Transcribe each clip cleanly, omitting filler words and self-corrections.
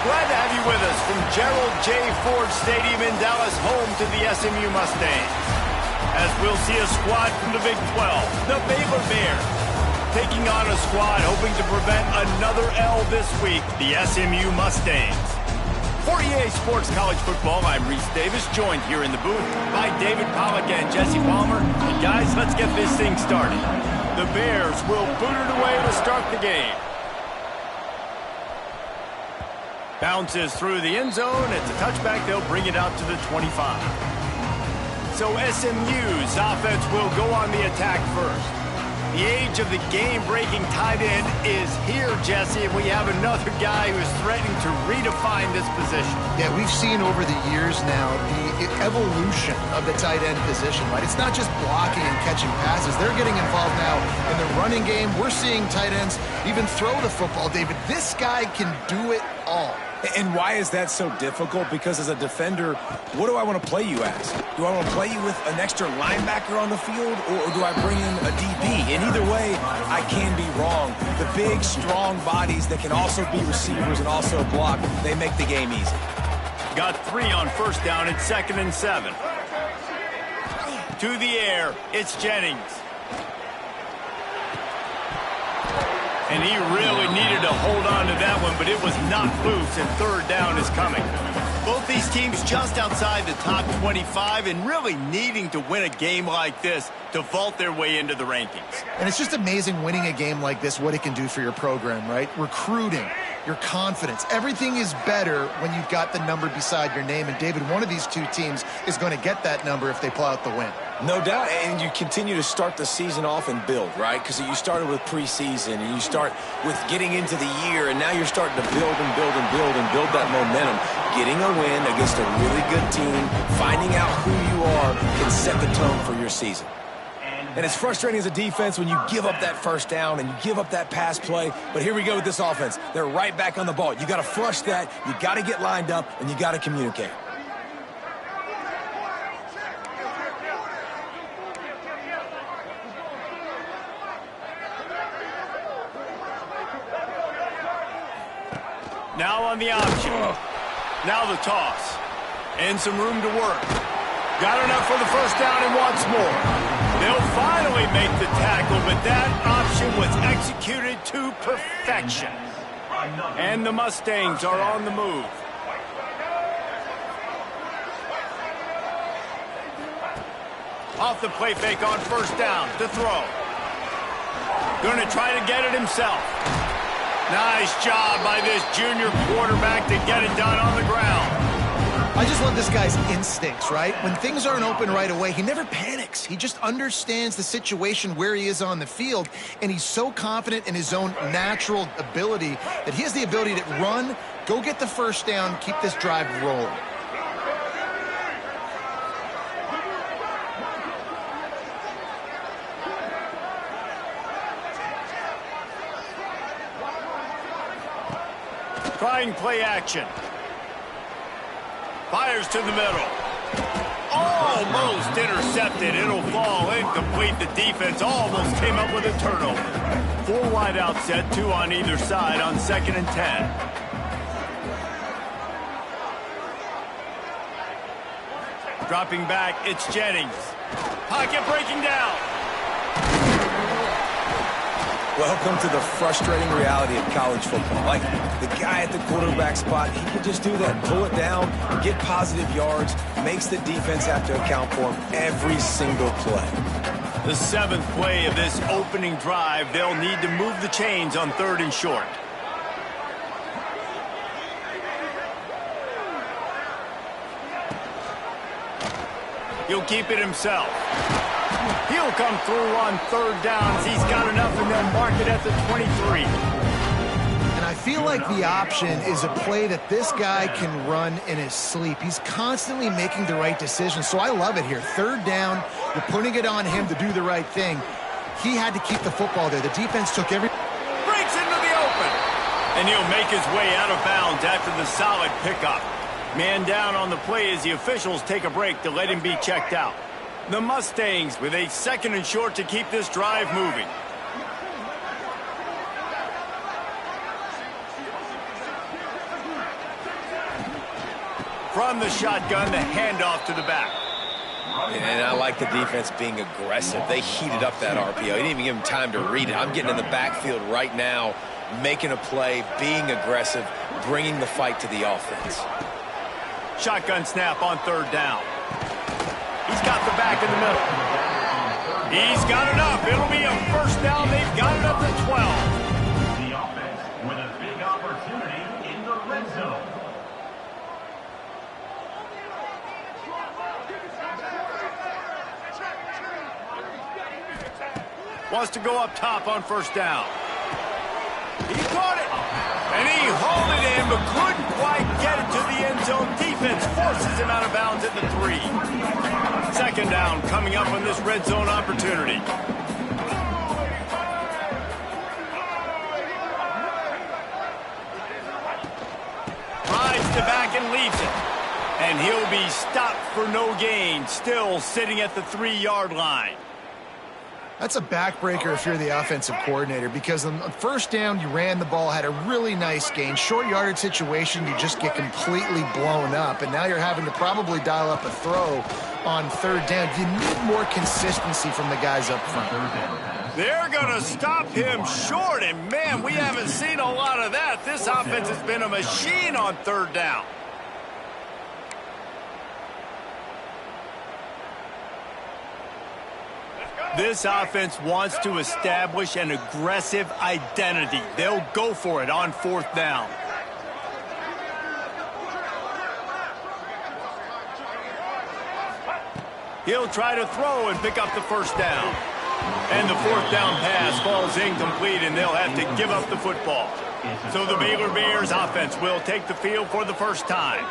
Glad to have you with us from Gerald J. Ford Stadium in Dallas, home to the SMU Mustangs. As we'll see a squad from the Big 12, the Baylor Bears, taking on a squad hoping to prevent another L this week, the SMU Mustangs. For EA Sports College Football, I'm Reese Davis, joined here in the booth by David Pollack and Jesse Palmer. And guys, let's get this thing started. The Bears will boot it away to start the game. Bounces through the end zone. It's a touchback. They'll bring it out to the 25. So SMU's offense will go on the attack first. The age of the game-breaking tight end is here, Jesse, and we have another guy who is threatening to redefine this position. Yeah, we've seen over the years now the evolution of the tight end position, right? It's not just blocking and catching passes. They're getting involved now in the running game. We're seeing tight ends even throw the football, David. This guy can do it all. And why is that so difficult? Because as a defender, what do I want to play you as? Do I want to play you with an extra linebacker on the field, or do I bring in a DB? And either way, I can be wrong. The big, strong bodies that can also be receivers and also block, they make the game easy. Got 3 on first down at 2nd and 7. To the air, it's Jennings. And he really needed to hold on to that one, but it was not loose, and third down is coming. Both these teams just outside the top 25 and really needing to win a game like this to vault their way into the rankings. And it's just amazing winning a game like this, what it can do for your program, right? Recruiting, your confidence. Everything is better when you've got the number beside your name. And, David, one of these two teams is going to get that number if they pull out the win. No doubt, and you continue to start the season off and build, right? Because you started with preseason, and you start with getting into the year, and now you're starting to build and build and build and build that momentum. Getting a win against a really good team, finding out who you are, can set the tone for your season. And it's frustrating as a defense when you give up that first down and you give up that pass play. But here we go with this offense. They're right back on the ball. You got to flush that, you got to get lined up, and you got to communicate. Now on the option. Now the toss. And some room to work. Got enough for the first down and wants more. They'll finally make the tackle, but that option was executed to perfection. And the Mustangs are on the move. Off the play fake on first down to throw. Going to try to get it himself. Nice job by this junior quarterback to get it done on the ground. I just love this guy's instincts, right? When things aren't open right away, he never panics. He just understands the situation where he is on the field, and he's so confident in his own natural ability that he has the ability to run, go get the first down, keep this drive rolling. Trying play action. Fires to the middle. Almost intercepted. It'll fall incomplete. The defense almost came up with a turnover. 4 wide out set, 2 on either side on 2nd and 10. Dropping back, it's Jennings. Pocket breaking down. Welcome to the frustrating reality of college football. Like, the guy at the quarterback spot, he can just do that, pull it down, get positive yards, makes the defense have to account for him every single play. The 7th play of this opening drive, they'll need to move the chains on 3rd and short. He'll keep it himself. He'll come through on 3rd downs. He's got enough, and they'll mark it at the 23. And I feel like the option is a play that this guy can run in his sleep. He's constantly making the right decision, so I love it here. 3rd down, you're putting it on him to do the right thing. He had to keep the football there. The defense took every... Breaks into the open. And he'll make his way out of bounds after the solid pickup. Man down on the play as the officials take a break to let him be checked out. The Mustangs with a 2nd and short to keep this drive moving. From the shotgun, the handoff to the back. And I like the defense being aggressive. They heated up that RPO. He didn't even give him time to read it. I'm getting in the backfield right now, making a play, being aggressive, bringing the fight to the offense. Shotgun snap on third down. He's got the back in the middle. He's got it up. It'll be a first down. They've got it up to 12. The offense with a big opportunity in the red zone. Wants to go up top on first down. He caught it. And he hauled it in, but couldn't quite get it to the end zone. Defense forces him out of bounds at the 3. Second down coming up on this red zone opportunity. Rides to back and leaves it. And he'll be stopped for no gain, still sitting at the 3-yard line. That's a backbreaker if you're the offensive coordinator, because on first down, you ran the ball, had a really nice gain. Short yardage situation, you just get completely blown up, and now you're having to probably dial up a throw on third down. You need more consistency from the guys up front. They're going to stop him short, and man, we haven't seen a lot of that. This offense has been a machine on third down. This offense wants to establish an aggressive identity. They'll go for it on fourth down. He'll try to throw and pick up the first down. And the fourth down pass falls incomplete, and they'll have to give up the football. So the Baylor Bears offense will take the field for the first time.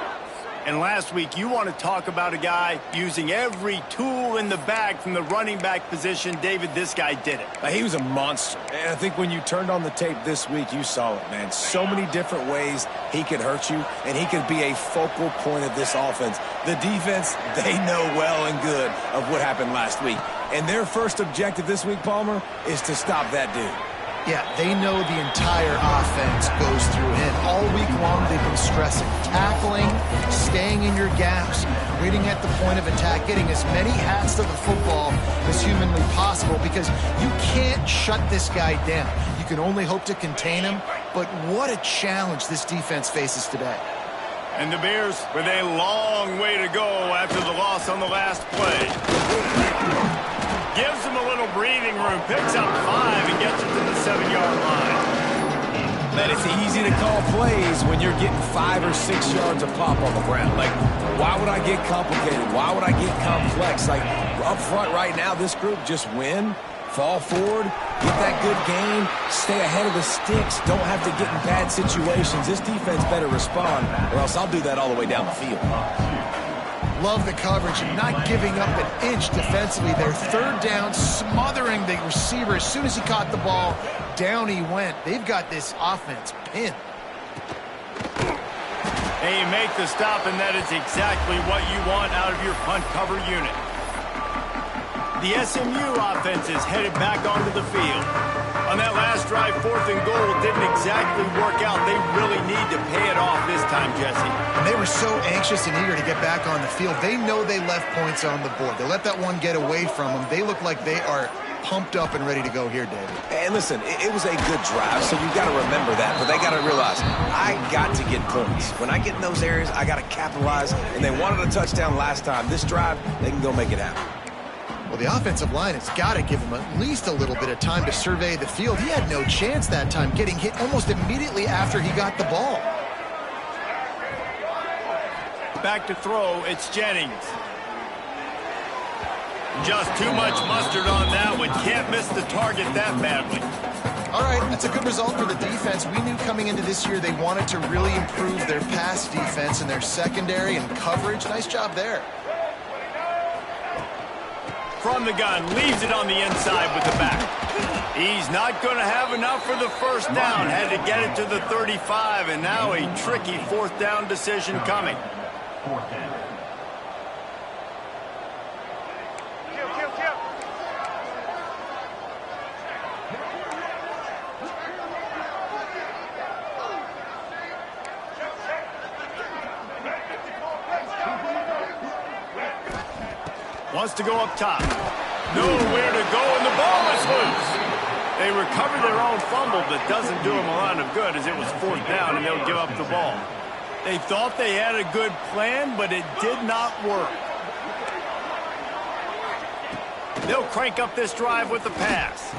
And last week, you want to talk about a guy using every tool in the bag from the running back position. David, this guy did it. He was a monster. And I think when you turned on the tape this week, you saw it, man. So many different ways he could hurt you, and he could be a focal point of this offense. The defense, they know well and good of what happened last week. And their first objective this week, Palmer, is to stop that dude. Yeah, they know the entire offense goes through him. All week long, they've been stressing tackling, staying in your gaps, waiting at the point of attack, getting as many hats to the football as humanly possible, because you can't shut this guy down. You can only hope to contain him, but what a challenge this defense faces today. And the Bears with a long way to go after the loss on the last play. Gives him a little breathing room, picks up 5 and gets it to the 7-yard line. Man, it's easy to call plays when you're getting 5 or 6 yards of pop on the ground. Like, why would I get complicated? Why would I get complex? Like, up front right now, this group just win, fall forward, get that good game, stay ahead of the sticks, don't have to get in bad situations. This defense better respond, or else I'll do that all the way down the field. Love the coverage and not giving up an inch defensively. Their third down, smothering the receiver. As soon as he caught the ball, down he went. They've got this offense pinned. They make the stop, and that is exactly what you want out of your punt cover unit. The SMU offense is headed back onto the field. On that last drive, 4th and goal didn't exactly work out. They really need to pay it off this time, Jesse. And they were so anxious and eager to get back on the field. They know they left points on the board. They let that one get away from them. They look like they are pumped up and ready to go here, David. And listen, it was a good drive, so you got to remember that. But they got to realize, I got to get points. When I get in those areas, I got to capitalize. And they wanted a touchdown last time. This drive, they can go make it happen. Well, the offensive line has got to give him at least a little bit of time to survey the field. He had no chance that time, getting hit almost immediately after he got the ball. Back to throw, it's Jennings. Just too much mustard on that one. Can't miss the target that badly. All right, that's a good result for the defense. We knew coming into this year they wanted to really improve their pass defense and their secondary and coverage. Nice job there. From the gun, leaves it on the inside with the back. He's not going to have enough for the first down. Had to get it to the 35, and now a tricky 4th down decision coming. 4th down. Wants to go up top. Nowhere to go, and the ball is loose. They recover their own fumble, but doesn't do them a lot of good as it was 4th down, and they'll give up the ball. They thought they had a good plan, but it did not work. They'll crank up this drive with the pass.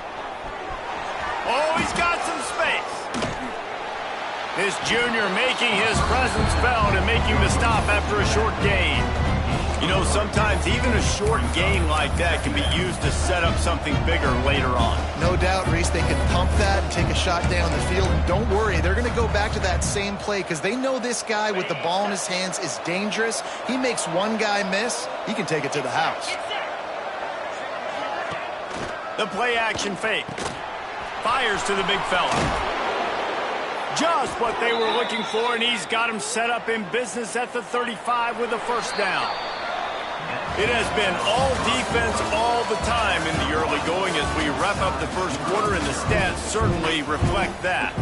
Oh, he's got some space. This junior making his presence felt and making the stop after a short gain. You know, sometimes even a short gain like that can be used to set up something bigger later on. No doubt, Reese, they can pump that and take a shot down the field. And don't worry, they're going to go back to that same play because they know this guy with the ball in his hands is dangerous. He makes one guy miss, he can take it to the house. The play action fake. Fires to the big fella. Just what they were looking for, and he's got him set up in business at the 35 with a 1st down. It has been all defense all the time in the early going as we wrap up the 1st quarter, and the stats certainly reflect that.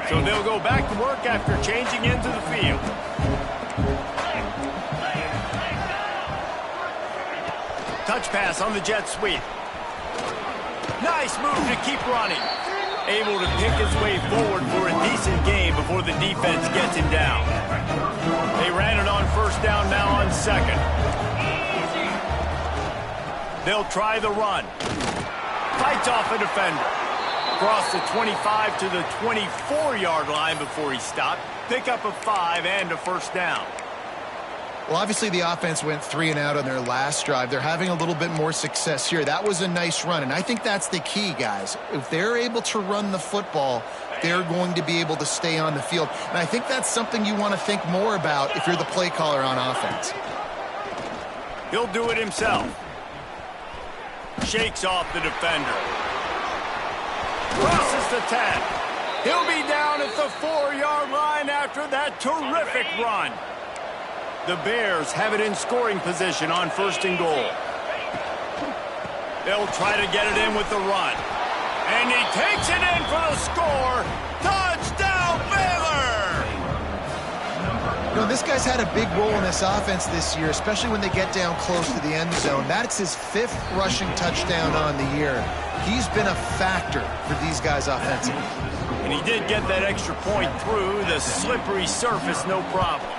So they'll go back to work after changing into the field. Touch pass on the jet sweep. Nice move to keep running. Able to pick his way forward for a decent game before the defense gets him down. They ran it on 1st down, now on 2nd. They'll try the run. Fights off a defender. Across the 25 to the 24-yard line before he stopped. Pick up a 5 and a 1st down. Well, obviously the offense went 3 and out on their last drive. They're having a little bit more success here. That was a nice run, and I think that's the key, guys. If they're able to run the football, they're going to be able to stay on the field. And I think that's something you want to think more about if you're the play caller on offense. He'll do it himself. Shakes off the defender. Crosses the 10. He'll be down at the 4-yard line after that terrific run. The Bears have it in scoring position on 1st and goal. They'll try to get it in with the run. And he takes it in for the score. Touchdown, Baylor! You know, this guy's had a big role in this offense this year, especially when they get down close to the end zone. That's his 5th rushing touchdown on the year. He's been a factor for these guys offensively. And he did get that extra point through the slippery surface, no problem.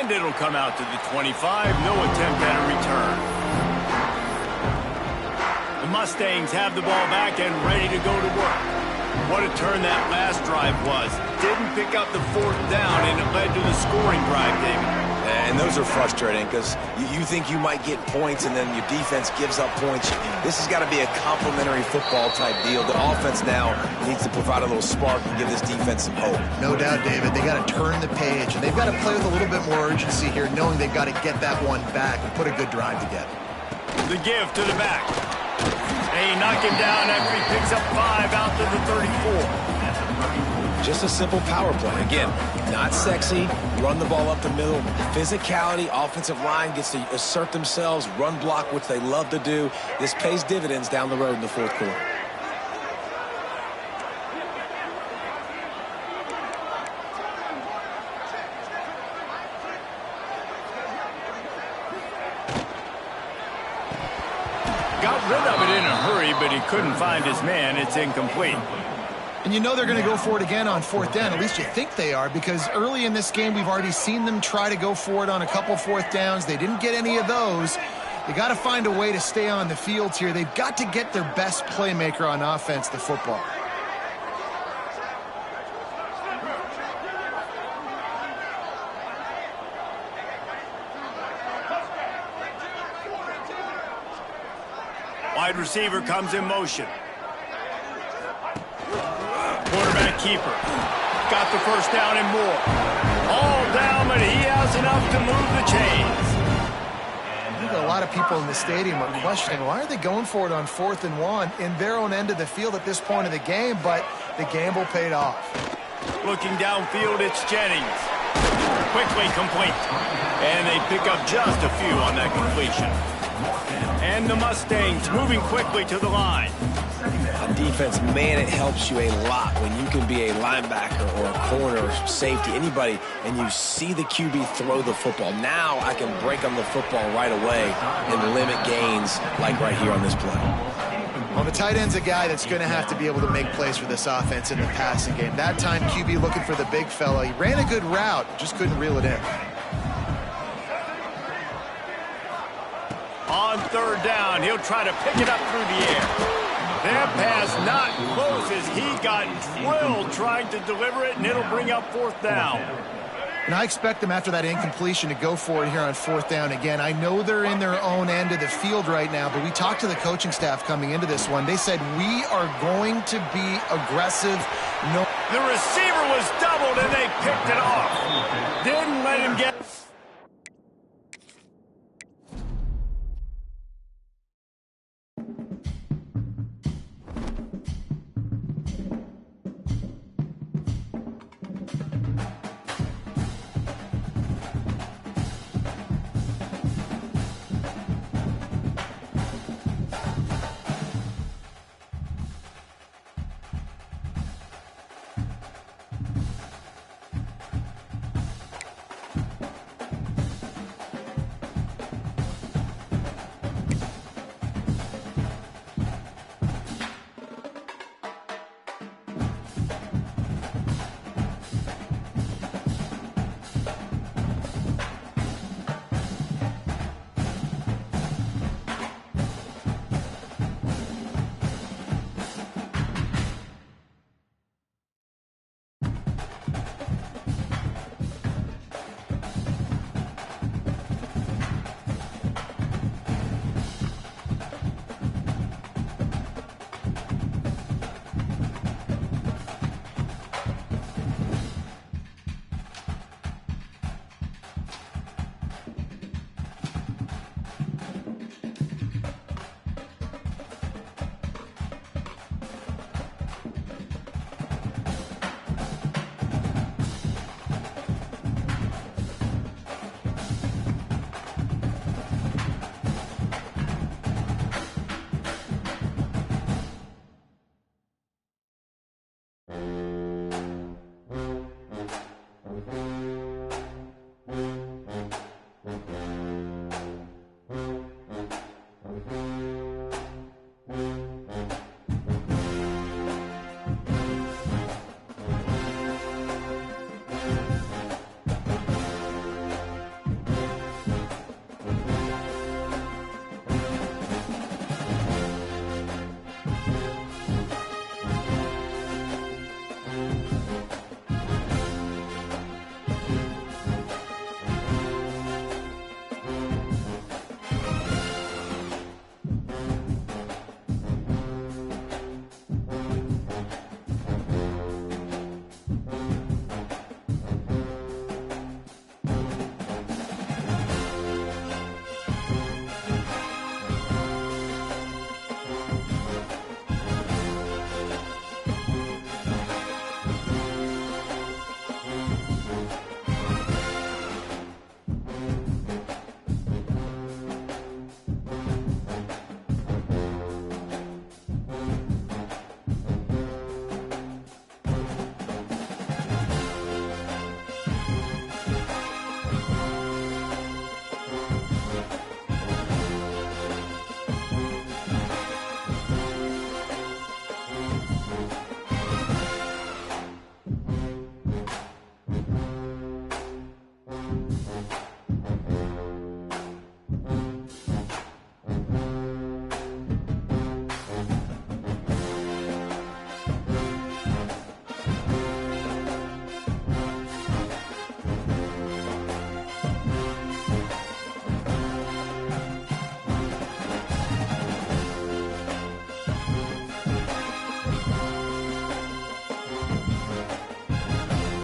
And it'll come out to the 25. No attempt at a return. The Mustangs have the ball back and ready to go to work. What a turn that last drive was. Didn't pick up the 4th down, and it led to the scoring drive, David. And those are frustrating because you think you might get points and then your defense gives up points. This has got to be a complementary football type deal. The offense now needs to provide a little spark and give this defense some hope. No doubt, David. They got to turn the page, and they've got to play with a little bit more urgency here, knowing they've got to get that one back and put a good drive together. The give to the back. They knock him down after he picks up 5 out to the 34. Just a simple power play. Again, not sexy, run the ball up the middle. Physicality, offensive line gets to assert themselves, run block, which they love to do. This pays dividends down the road in the 4th quarter. Got rid of it in a hurry, but he couldn't find his man. It's incomplete. And you know they're going to go for it again on 4th down. At least you think they are, because early in this game we've already seen them try to go for it on a couple 4th downs. They didn't get any of those. They got to find a way to stay on the field here. They've got to get their best playmaker on offense, the football. Wide receiver comes in motion. Quarterback keeper. Got the 1st down and more. All down, but he has enough to move the chains. I think a lot of people in the stadium are questioning, why are they going for it on 4th and 1 in their own end of the field at this point of the game? But the gamble paid off. Looking downfield, it's Jennings. Quickly complete. And they pick up just a few on that completion. And the Mustangs moving quickly to the line. defense, man, it helps you a lot when you can be a linebacker or a corner or safety, anybody, and you see the QB throw the football. Now I can break on the football right away and limit gains like right here on this play. Well, the tight end's a guy that's going to have to be able to make plays for this offense in the passing game. That time, QB looking for the big fella. He ran a good route, just couldn't reel it in. On third down, he'll try to pick it up through the air. That pass not close as he got drilled trying to deliver it, and it'll bring up fourth down. And I expect them after that incompletion to go for it here on fourth down again. I know they're in their own end of the field right now, but we talked to the coaching staff coming into this one. They said, we are going to be aggressive. No. The receiver was doubled, and they picked it off. Didn't let him get